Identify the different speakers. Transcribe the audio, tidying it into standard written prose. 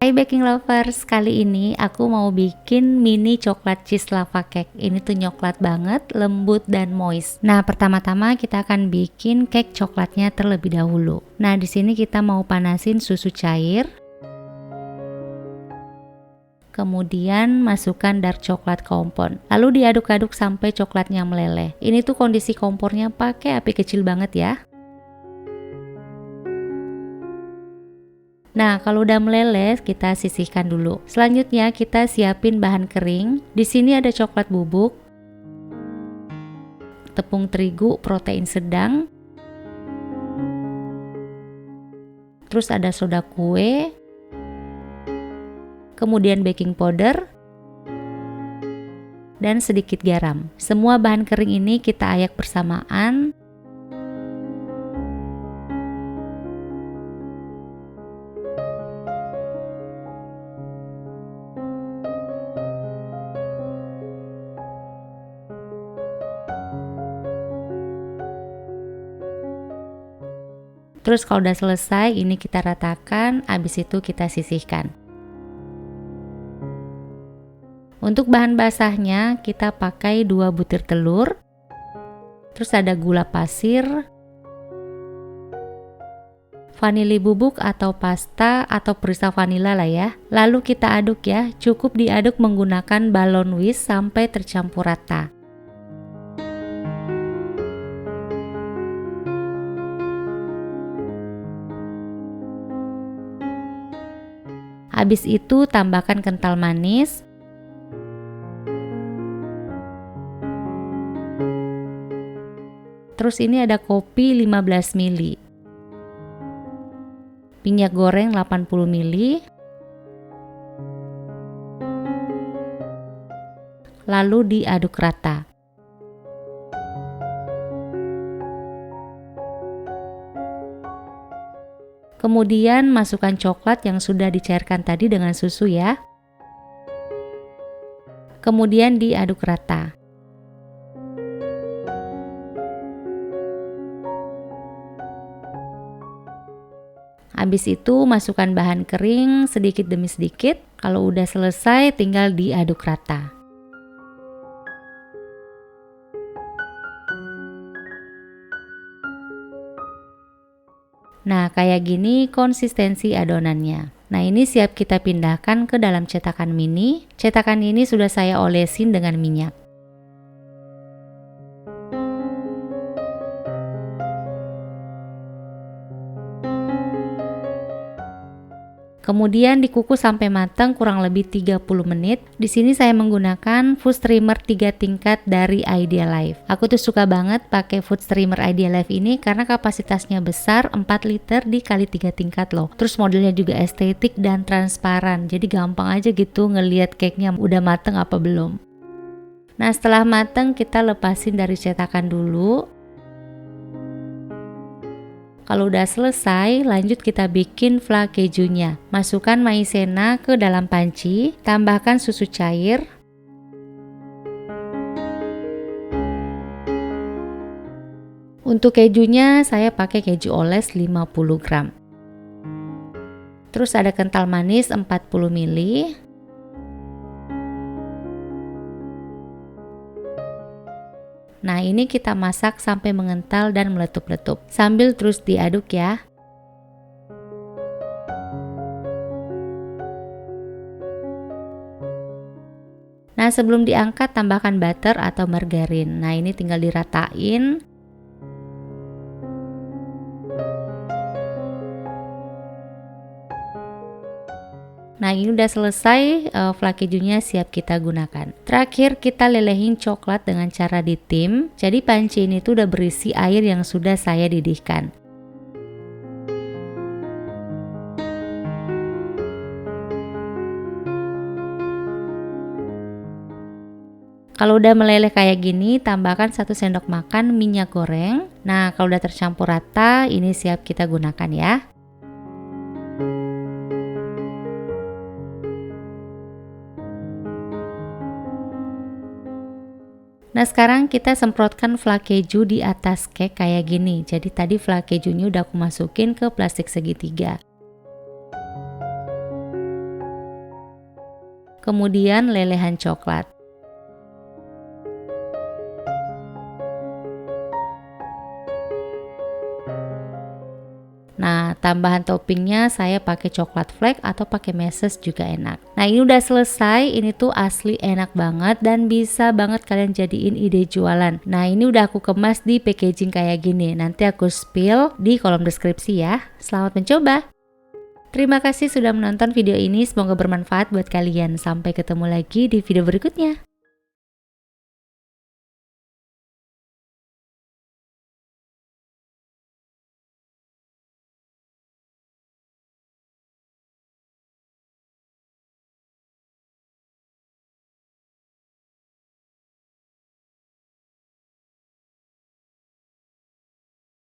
Speaker 1: Hai baking lovers, kali ini aku mau bikin mini coklat cheese lava cake. Ini tuh coklat banget, lembut dan moist. Nah, pertama-tama kita akan bikin cake coklatnya terlebih dahulu. Nah, di sini kita mau panasin susu cair. Kemudian masukkan dark coklat compound. Lalu diaduk-aduk sampai coklatnya meleleh. Ini tuh kondisi kompornya pakai api kecil banget ya. Nah, kalau udah meleleh, kita sisihkan dulu. Selanjutnya kita siapin bahan kering. Di sini ada coklat bubuk, tepung terigu protein sedang, terus ada soda kue, kemudian baking powder, dan sedikit garam. Semua bahan kering ini kita ayak bersamaan. Terus kalau udah selesai, ini kita ratakan, habis itu kita sisihkan. Untuk bahan basahnya, kita pakai 2 butir telur, terus ada gula pasir, vanili bubuk atau pasta atau perisa vanila lah ya. Lalu kita aduk ya, cukup diaduk menggunakan balon whisk sampai tercampur rata. Habis itu tambahkan kental manis, terus ini ada kopi 15 ml, minyak goreng 80 ml, lalu diaduk rata. Kemudian masukkan coklat yang sudah dicairkan tadi dengan susu ya. Kemudian diaduk rata. Habis itu masukkan bahan kering sedikit demi sedikit. Kalau udah selesai tinggal diaduk rata. Nah, kayak gini konsistensi adonannya. Nah, ini siap kita pindahkan ke dalam cetakan mini. Cetakan ini sudah saya olesin dengan minyak. Kemudian dikukus sampai matang kurang lebih 30 menit. Di sini saya menggunakan food steamer 3 tingkat dari Idealife. Aku tuh suka banget pakai food steamer Idealife ini karena kapasitasnya besar, 4 liter dikali 3 tingkat loh. Terus modelnya juga estetik dan transparan. Jadi gampang aja gitu ngelihat cake-nya udah mateng apa belum. Nah, setelah mateng kita lepasin dari cetakan dulu. Kalau udah selesai, lanjut kita bikin flan kejunya. Masukkan maizena ke dalam panci, tambahkan susu cair, untuk kejunya saya pakai keju oles 50 gram. Terus ada kental manis 40 ml. Nah, ini kita masak sampai mengental dan meletup-letup. Sambil terus diaduk ya. Nah, sebelum diangkat tambahkan butter atau margarin. Nah, ini tinggal diratain. Nah, ini udah selesai, flan kejunya siap kita gunakan. Terakhir kita lelehin coklat dengan cara ditim. Jadi panci ini tuh udah berisi air yang sudah saya didihkan. Kalau udah meleleh kayak gini, tambahkan 1 sendok makan minyak goreng. Nah, kalau udah tercampur rata, ini siap kita gunakan ya. Nah, sekarang kita semprotkan flan keju di atas cake kayak gini. Jadi tadi flan kejunya udah aku masukin ke plastik segitiga. kemudian lelehan coklat. Nah, tambahan toppingnya saya pakai coklat flake atau pakai meses juga enak. Nah, ini udah selesai. Ini tuh asli enak banget dan bisa banget kalian jadiin ide jualan. Nah, ini udah aku kemas di packaging kayak gini. Nanti aku spill di kolom deskripsi ya. Selamat mencoba. Terima kasih sudah menonton video ini. Semoga bermanfaat buat kalian. Sampai ketemu lagi di video berikutnya.